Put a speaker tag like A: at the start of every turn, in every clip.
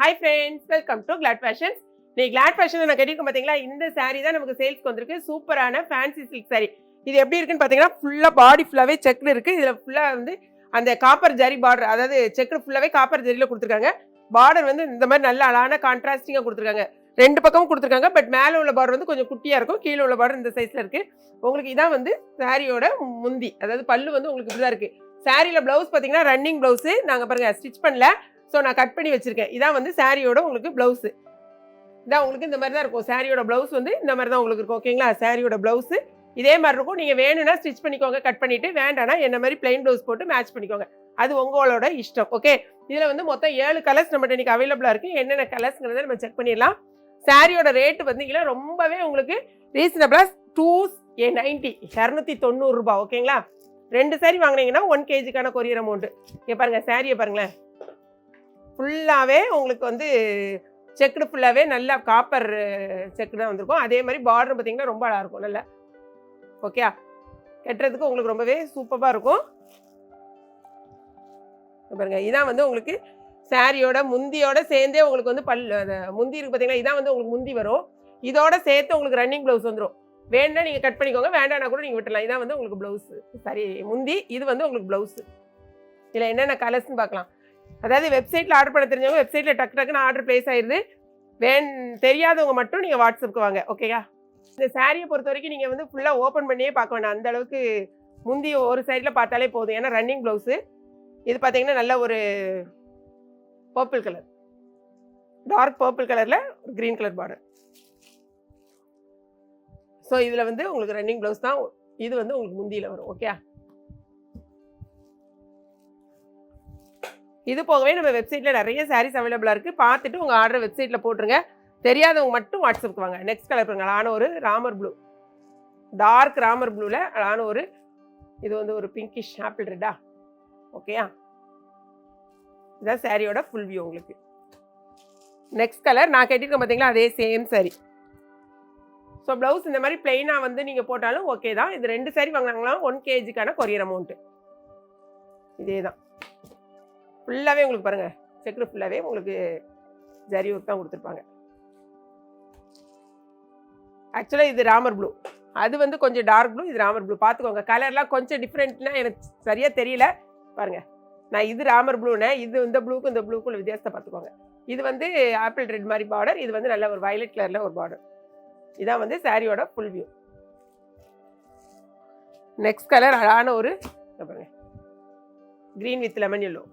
A: Hi friends, welcome to Glad Fashions. நீ Glad Fashion நான் கட்டிருக்கேன் பாத்தீங்களா, இந்த saree தான் நமக்கு சேல்ஸ்க்கு வந்திருக்கு. சூப்பரான ஃபேன்சி சில்க் saree. இது எப்படி இருக்குன்னு பாத்தீங்கன்னா, ஃபுல்லா பாடி ஃபுல்லாவே செக்டு இருக்கு. இதுல ஃபுல்லா வந்து அந்த காப்பர் ஜரி பார்டர், அதாவது செக்டு ஃபுல்லாவே காப்பர் ஜரியில கொடுத்துருக்காங்க. பார்டர் வந்து இந்த மாதிரி நல்ல அழகான கான்ட்ராஸ்டிங்கா கொடுத்துருக்காங்க. ரெண்டு பக்கமும் கொடுத்துருக்காங்க. பட் மேல உள்ள பார்டர் வந்து கொஞ்சம் குட்டியா இருக்கும், கீழே உள்ள பார்டர் இந்த சைஸ்ல இருக்கு. உங்களுக்கு இதான் வந்து சாரியோட முந்தி, அதாவது பல்லு வந்து உங்களுக்கு இப்படிதான் இருக்கு. சாரியில பிளவுஸ் பாத்தீங்கன்னா ரன்னிங் பிளவுஸ், நாங்க பாருங்க ஸ்டிச் பண்ணல, ஸோ நான் கட் பண்ணி வச்சிருக்கேன். இதான் வந்து சாரியோட உங்களுக்கு பிளவுஸ். இதான் உங்களுக்கு இந்த மாதிரி தான் இருக்கும். சாரியோட பிளவுஸ் வந்து இந்த மாதிரி தான் உங்களுக்கு இருக்கும். ஓகேங்களா, சாரியோட பிளவுஸ் இதே மாதிரி இருக்கும். நீங்க வேணும்னா ஸ்டிச் பண்ணிக்கோங்க கட் பண்ணிட்டு, வேண்டாம்னா என்ன மாதிரி பிளைன் பிளவுஸ் போட்டு மேட்ச் பண்ணிக்கோங்க. அது உங்களோட இஷ்டம். ஓகே, இதுல வந்து மொத்தம் 7 கலர்ஸ் நம்ம இன்னைக்கு அவைலபிளா இருக்கு. என்னென்ன கலர்ஸ்ங்கிறத நம்ம செக் பண்ணிடலாம். சாரியோட ரேட்டு வந்தீங்கன்னா ரொம்பவே உங்களுக்கு ரீசனபிளா 290 290 ரூபாய். ஓகேங்களா, 2 சாரி வாங்கினீங்கன்னா 1 kgக்கான கொரியர் அமௌண்ட். இங்கே பாருங்க, சாரியை பாருங்களேன், ஃபுல்லாகவே உங்களுக்கு வந்து செக்குடு ஃபுல்லாகவே நல்லா காப்பர் செக்கு தான் வந்திருக்கும். அதே மாதிரி பார்டர் பார்த்தீங்கன்னா ரொம்ப அழகாக இருக்கும். நல்லா ஓகே, கட்டுறதுக்கு உங்களுக்கு ரொம்பவே சூப்பராக இருக்கும். பாருங்க, இதான் வந்து உங்களுக்கு சாரியோட முந்தியோட சேர்ந்தே உங்களுக்கு வந்து முந்தி இருக்கு பார்த்தீங்களா, இதான் வந்து உங்களுக்கு முந்தி வரும். இதோட சேர்த்து உங்களுக்கு ரன்னிங் ப்ளவுஸ் வந்துடும். வேணா நீங்கள் கட் பண்ணிக்கோங்க, வேண்டாம்னா கூட நீங்கள் விட்டுலாம். இதான் வந்து உங்களுக்கு ப்ளவுஸு, சரி முந்தி, இது வந்து உங்களுக்கு ப்ளவுஸு. இதில் என்னென்ன கலர்ஸ்ன்னு பார்க்கலாம். அதாவது வெப்சைட்டில் ஆர்டர் பண்ண தெரிஞ்சவங்க வெப்சைட்டில் டக்குன்னு ஆர்டர் ப்ளேஸ் ஆயிடுது. தெரியாதவங்க மட்டும் நீங்கள் வாட்ஸ்அப்புக்கு வாங்க. ஓகேயா, இந்த சாரியை பொறுத்த வரைக்கும் நீங்கள் வந்து ஃபுல்லாக ஓப்பன் பண்ணியே பார்க்க வேண்டாம். அந்த அளவுக்கு முந்தி ஒரு சைடில் பார்த்தாலே போதும். ஏன்னா ரன்னிங் ப்ளவுஸு. இது பார்த்தீங்கன்னா நல்ல ஒரு பர்பிள் கலர், டார்க் பர்பிள் கலரில் க்ரீன் கலர் பார்டர். ஸோ இதில் வந்து உங்களுக்கு ரன்னிங் ப்ளவுஸ் தான். இது வந்து உங்களுக்கு முந்தியில் வரும். ஓகே, இது போகவே நம்ம வெப்சைட்டில் நிறைய சாரீஸ் அவைலபிளாக இருக்குது. பார்த்துட்டு உங்கள் ஆர்டர் வெப்சைட்டில் போட்டுருங்க. தெரியாதவங்க மட்டும் வாட்ஸ்அப்புக்கு வாங்க. நெக்ஸ்ட் கலர் பாருங்க, அழகான ஒரு ராமர் ப்ளூ, டார்க் ராமர் ப்ளூவில் அழகான ஒரு, இது வந்து ஒரு பிங்கிஷ் ஆப்பிள் ரெட்டா. ஓகேயா, இதான் சாரியோட ஃபுல் வியூ உங்களுக்கு. நெக்ஸ்ட் கலர் நான் கட்டியிருக்கேன் பார்த்தீங்களா, அதே சேம் சாரி. ஸோ ப்ளவுஸ் இந்த மாதிரி பிளெயினாக வந்து நீங்கள் போட்டாலும் ஓகே தான். இது 2 சாரி வாங்கினாங்களா 1 kgக்கான கொரியர் அமௌண்ட்டு. இதே தான் ஃபுல்லாகவே உங்களுக்கு பாருங்கள், செக்குடு ஃபுல்லாகவே உங்களுக்கு ஜரி ஒர்க் தான் கொடுத்துருப்பாங்க. ஆக்சுவலாக இது ராமர் ப்ளூ, அது வந்து கொஞ்சம் டார்க் ப்ளூ, இது ராமர் ப்ளூ. பார்த்துக்கோங்க, கலர்லாம் கொஞ்சம் டிஃப்ரெண்ட்னா எனக்கு சரியாக தெரியல. பாருங்கள், நான் இது ராமர் ப்ளூனே, இது இந்த ப்ளூக்கும் இந்த ப்ளூக்குள்ள வித்தியாசத்தை பார்த்துக்கோங்க. இது வந்து ஆப்பிள் ரெட் மாதிரி பார்டர், இது வந்து நல்ல ஒரு வயலட் கலரில் ஒரு பார்டர். இதான் வந்து சாரியோட ஃபுல் வியூ. நெக்ஸ்ட் கலர் அழகான ஒரு பாருங்க, கிரீன் வித் லெமன் எல்லோ.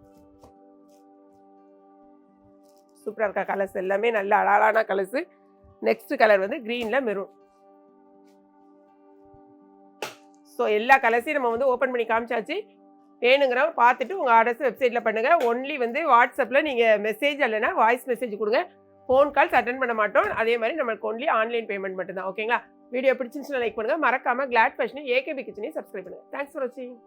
A: சூப்பராக இருக்கா கலர்ஸ் எல்லாமே, நல்ல அழகான கலர்ஸ். நெக்ஸ்ட் கலர் வந்து கிரீனில் மெரூன். ஸோ எல்லா கலர்ஸையும் நம்ம வந்து ஓப்பன் பண்ணி காமிச்சாச்சு. வேணுங்கிறவங்க பார்த்துட்டு உங்கள் ஆர்டர்ஸ் வெப்சைட்டில் பண்ணுங்கள். ஒன்லி வந்து வாட்ஸ்அப்பில் நீங்கள் மெசேஜ் இல்லைன்னா வாய்ஸ் மெசேஜ் கொடுங்க. ஃபோன் கால்ஸ் அட்டன் பண்ண மாட்டோம். அதே மாதிரி நம்மளுக்கு ஒன்லி ஆன்லைன் பேமெண்ட் மட்டும்தான். ஓகேங்களா, வீடியோ பிடிச்சிருந்துச்சுன்னா லைக் பண்ணுங்கள். மறக்காமல் கிளாட் ஃபேஷன் ஏகேபி கிச்சனையும் சப்ஸ்கிரைப் பண்ணுங்கள். தேங்க்ஸ் ஃபார் வாட்சிங்.